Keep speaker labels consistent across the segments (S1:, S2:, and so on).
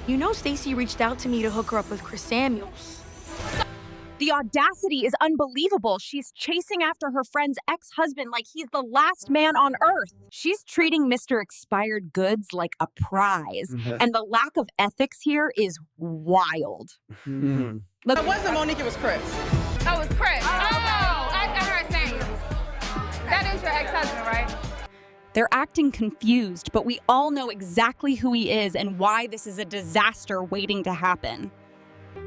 S1: You know Stacy reached out to me to hook her up with Chris Samuels.
S2: The audacity is unbelievable. She's chasing after her friend's ex-husband like he's the last man on earth. She's treating Mr. Expired Goods like a prize. And the lack of ethics here is wild.
S3: It wasn't Monique, it was Chris.
S4: Oh, it was Chris. Oh, I got her saying. That is your ex-husband, right?
S2: They're acting confused, but we all know exactly who he is and why this is a disaster waiting to happen.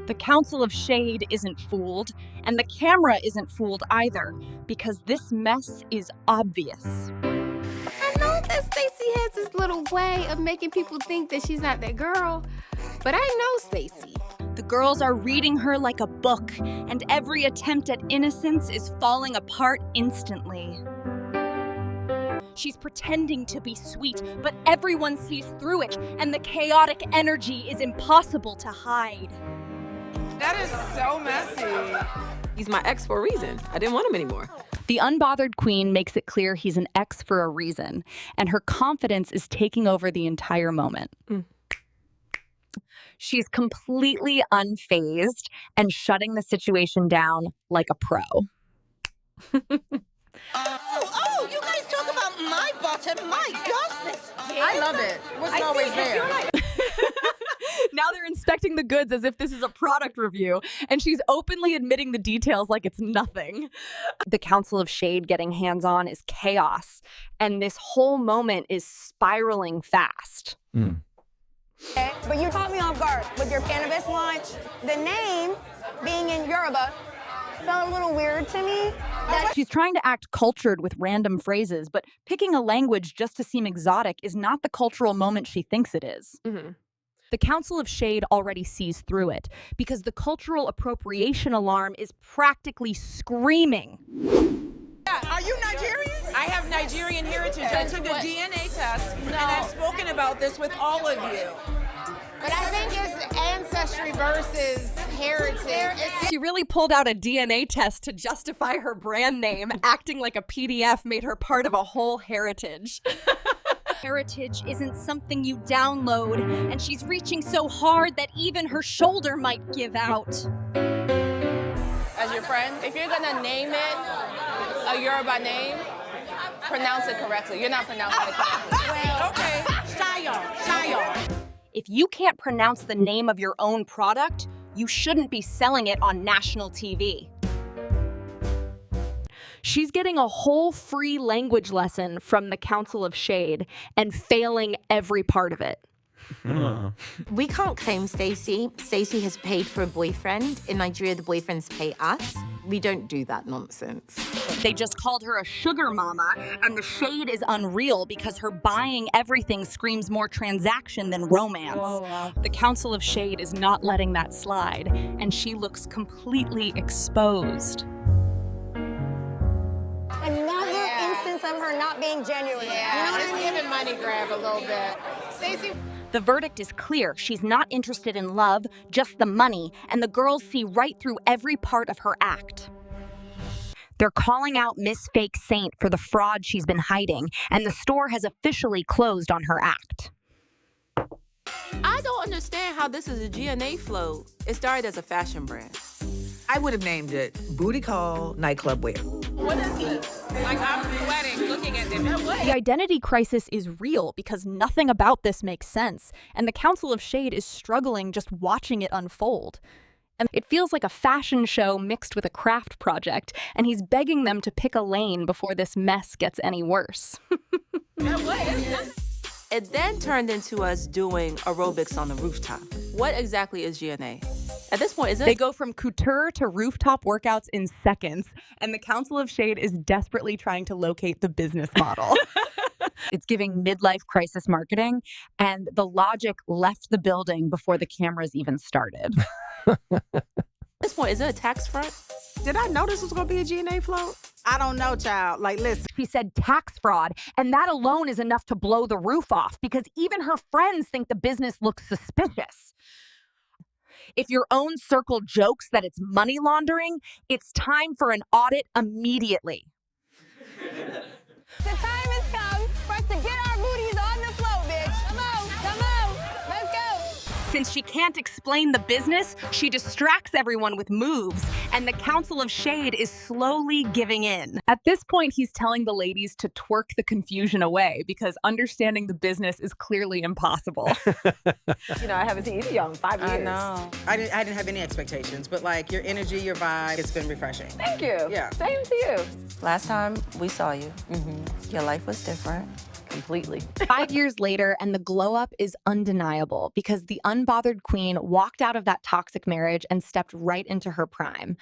S2: The Council of Shade isn't fooled, and the camera isn't fooled either, because this mess is obvious.
S5: I know that Stacy has this little way of making people think that she's not that girl, but I know Stacy.
S2: The girls are reading her like a book, and every attempt at innocence is falling apart instantly. She's pretending to be sweet, but everyone sees through it, and the chaotic energy is impossible to hide.
S3: That is so messy. He's my ex for a reason. I didn't want him anymore.
S2: The unbothered queen makes it clear he's an ex for a reason, and her confidence is taking over the entire moment. She's completely unfazed and shutting the situation down like a pro.
S6: Oh, you guys talk about my bottom. My goodness.
S3: I love it. What's always there?
S2: Now they're inspecting the goods as if this is a product review, and she's openly admitting the details like it's nothing. The Council of Shade getting hands-on is chaos, and this whole moment is spiraling fast.
S7: But you caught me off guard with your cannabis launch. The name being in Yoruba felt a little weird to me.
S2: She's trying to act cultured with random phrases, but picking a language just to seem exotic is not the cultural moment she thinks it is. The Council of Shade already sees through it because the cultural appropriation alarm is practically screaming.
S3: Are you Nigerian? I have Nigerian heritage. I took a DNA test, and I've spoken about this with all of you.
S5: But I think it's ancestry versus heritage.
S2: She really pulled out a DNA test to justify her brand name, acting like a PDF made her part of a whole heritage. Heritage isn't something you download, and she's reaching so hard that even her shoulder might give out.
S4: As your friend, if you're gonna name it a Yoruba name, pronounce it correctly. You're not pronouncing it correctly.
S6: Okay. Shayo.
S2: If you can't pronounce the name of your own product, you shouldn't be selling it on national TV. She's getting a whole free language lesson from the Council of Shade and failing every part of it.
S8: We can't claim Stacy. Stacy has paid for a boyfriend. In Nigeria, the boyfriends pay us. We don't do that nonsense.
S2: They just called her a sugar mama, and the shade is unreal because her buying everything screams more transaction than romance. Oh, wow. The Council of Shade is not letting that slide, and she looks completely exposed.
S7: Another instance of her not being genuine.
S5: Yeah,
S7: You know what I mean?
S5: giving money grab a little bit. Stacy.
S2: The verdict is clear. She's not interested in love, just the money, and the girls see right through every part of her act. They're calling out Miss Fake Saint for the fraud she's been hiding, and the store has officially closed on her act.
S3: I don't understand how this is a GNA float. It started as a fashion brand.
S9: I would have named it Booty Call Nightclub Wear.
S3: What is this? Like, I'm sweating looking at them.
S2: The identity crisis is real because nothing about this makes sense, and the Council of Shade is struggling just watching it unfold. And it feels like a fashion show mixed with a craft project, and he's begging them to pick a lane before this mess gets any worse.
S3: It then turned into us doing aerobics on the rooftop. What exactly is GNA? At this point, is it?
S2: They go from couture to rooftop workouts in seconds, and the Council of Shade is desperately trying to locate the business model. It's giving midlife crisis marketing, and the logic left the building before the cameras even started.
S3: At this point, is it a tax front?
S9: Did I know this was going to be a GNA float? I don't know, child. Like, listen.
S2: She said tax fraud, and that alone is enough to blow the roof off because even her friends think the business looks suspicious. If your own circle jokes that it's money laundering, it's time for an audit immediately.
S7: The time has come for us to get our booties on the float, bitch. Come on, let's go.
S2: Since she can't explain the business, she distracts everyone with moves, and the Council of Shade is slowly giving in. At this point, he's telling the ladies to twerk the confusion away because understanding the business is clearly impossible.
S10: You know, I haven't seen either of y'all in 5 years.
S3: I know. I didn't have any expectations, but like your energy, your vibe, it's been refreshing.
S10: Thank you.
S3: Yeah.
S10: Same to you.
S11: Last time we saw you, your life was different.
S10: Completely.
S2: 5 years later, and the glow up is undeniable because the unbothered queen walked out of that toxic marriage and stepped right into her prime.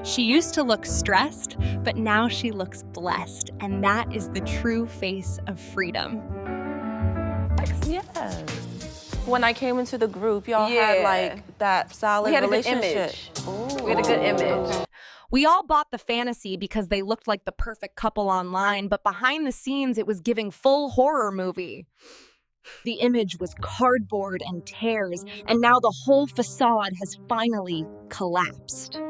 S2: She used to look stressed, but now she looks blessed, and that is the true face of freedom.
S11: Yes. When I came into the group, y'all had like that solid relationship.
S10: We had a good image. Ooh. We had a good image.
S2: We all bought the fantasy because they looked like the perfect couple online, but behind the scenes, it was giving full horror movie. The image was cardboard and tears, and now the whole facade has finally collapsed.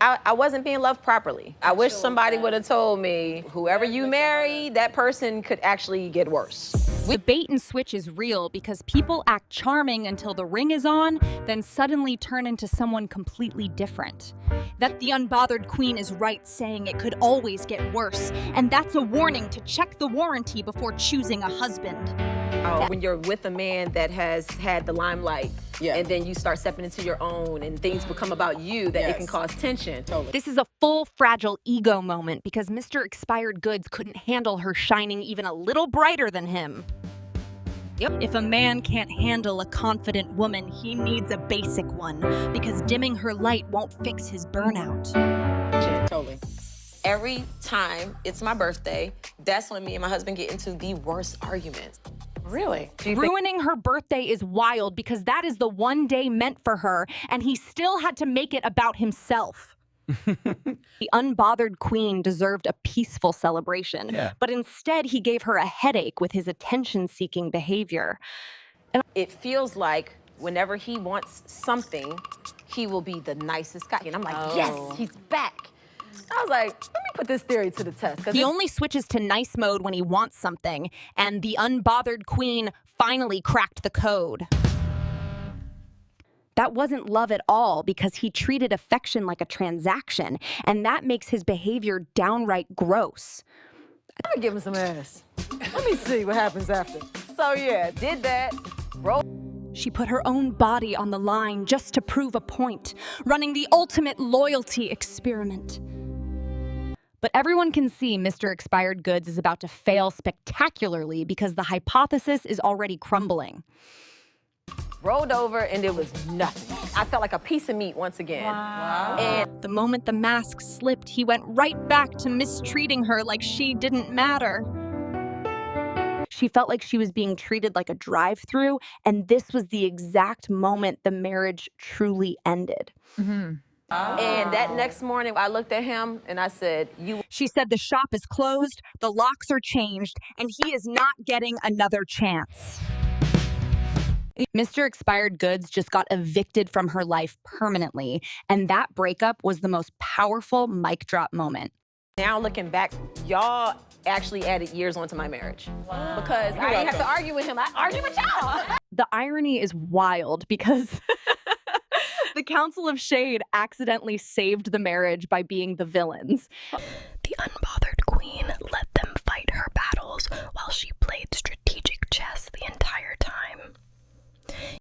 S10: I wasn't being loved properly. I wish somebody would have told me, whoever you marry, that person could actually get worse.
S2: The bait and switch is real because people act charming until the ring is on, then suddenly turn into someone completely different. That the unbothered queen is right saying it could always get worse, and that's a warning to check the warranty before choosing a husband.
S10: When you're with a man that has had the limelight, and then you start stepping into your own and things become about you, that it can cause tension.
S3: Totally.
S2: This is a full fragile ego moment because Mr. Expired Goods couldn't handle her shining even a little brighter than him. If a man can't handle a confident woman, he needs a basic one because dimming her light won't fix his burnout.
S3: Totally.
S11: Every time it's my birthday, that's when me and my husband get into the worst arguments.
S10: Really?
S2: Ruining her birthday is wild because that is the one day meant for her, and he still had to make it about himself. The unbothered queen deserved a peaceful celebration, but instead he gave her a headache with his attention-seeking behavior.
S10: And it feels like whenever he wants something, he will be the nicest guy. And I'm like, yes, he's back. I was like, let me put this theory to the test.
S2: He only switches to nice mode when he wants something, and the unbothered queen finally cracked the code. That wasn't love at all because he treated affection like a transaction, and that makes his behavior downright gross.
S10: Let me give him some ass. Let me see what happens after. So yeah, did that.
S2: She put her own body on the line just to prove a point, running the ultimate loyalty experiment. But everyone can see Mr. Expired Goods is about to fail spectacularly because the hypothesis is already crumbling.
S10: Rolled over and it was nothing. I felt like a piece of meat once again.
S2: Wow. And the moment the mask slipped, he went right back to mistreating her like she didn't matter. She felt like she was being treated like a drive-through, and this was the exact moment the marriage truly ended.
S10: And that next morning, I looked at him and I said,
S2: She said the shop is closed, the locks are changed, and he is not getting another chance. Mr. Expired Goods just got evicted from her life permanently, and that breakup was the most powerful mic drop moment.
S10: Now looking back, y'all actually added years onto my marriage. Wow. Because I didn't have to argue with him, I argued with y'all.
S2: The irony is wild because the Council of Shade accidentally saved the marriage by being the villains. The unbothered queen let them fight her battles while she played strategic chess the entire